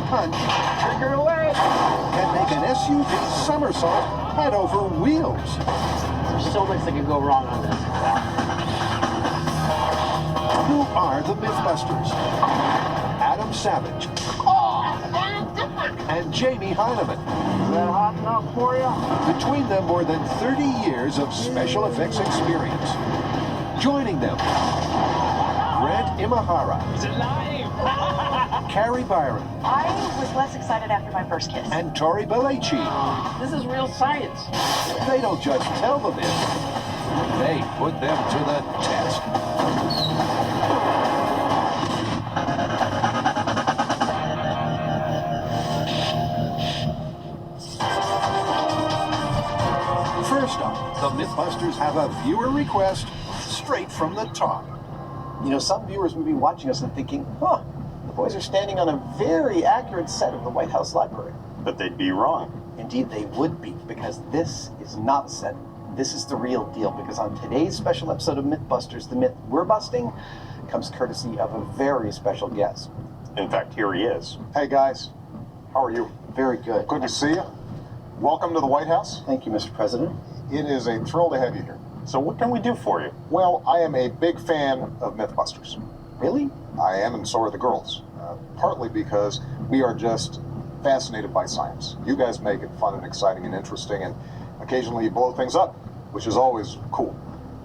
punch Trigger away! can make an SUV somersault head over wheels. There's so much that could go wrong on this. Who are the Mythbusters? Adam Savage and Jamie Heineman. Is that hot enough for you? Between them, more than 30 years of special effects experience. Joining them, Grant Imahara. He's alive! Carrie Byron. I was less excited after my first kiss. And Tori Belleci. This is real science. They don't just tell the myths, they put them to the test. First up, the Mythbusters have a viewer request straight from the top. You know, some viewers would be watching us and thinking, huh, the boys are standing on a very accurate set of the White House library. But they'd be wrong. Indeed, they would be, because this is not a set. This is the real deal, because on today's special episode of Mythbusters, the myth we're busting comes courtesy of a very special guest. In fact, here he is. Hey guys, how are you? Very good. Good to see you. Welcome to the White House. Thank you, Mr. President. It is a thrill to have you here. So what can we do for you? Well, I am a big fan of Mythbusters. Really? I am, and so are the girls. Partly because we are just fascinated by science. You guys make it fun and exciting and interesting, and occasionally you blow things up, which is always cool.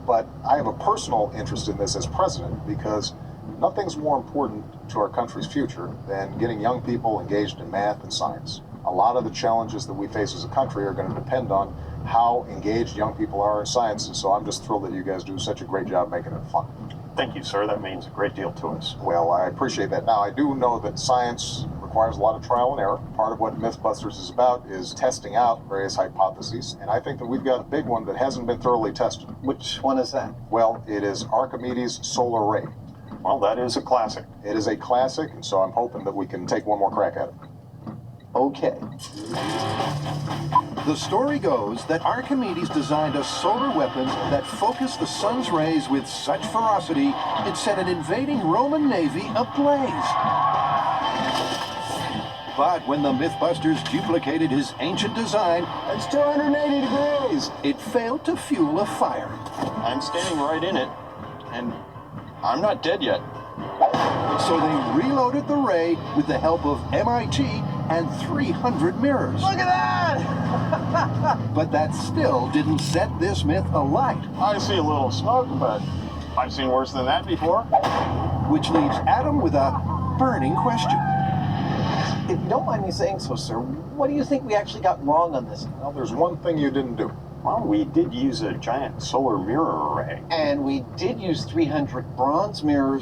But I have a personal interest in this as president because nothing's more important to our country's future than getting young people engaged in math and science. A lot of the challenges that we face as a country are going to depend on how engaged young people are in science, and so I'm just thrilled that you guys do such a great job making it fun. Thank you, sir. That means a great deal to us. Well, I appreciate that. Now, I do know that science requires a lot of trial and error. Part of what Mythbusters is about is testing out various hypotheses, and I think that we've got a big one that hasn't been thoroughly tested. Which one is that? Well, it is Archimedes' solar ray. Well, that is a classic. It is a classic, and so I'm hoping that we can take one more crack at it. Okay. The story goes that Archimedes designed a solar weapon that focused the sun's rays with such ferocity it set an invading Roman navy ablaze. But when the Mythbusters duplicated his ancient design, It's 280 degrees. it failed to fuel a fire. I'm standing right in it, and I'm not dead yet. So they reloaded the ray with the help of MIT and 300 mirrors. Look at that! But that still didn't set this myth alight, I see a little smoke, but I've seen worse than that before. which leaves Adam with a burning question. If you don't mind me saying so, sir, what do you think we actually got wrong on this? Well, there's one thing you didn't do. Well, we did use a giant solar mirror array. And we did use 300 bronze mirrors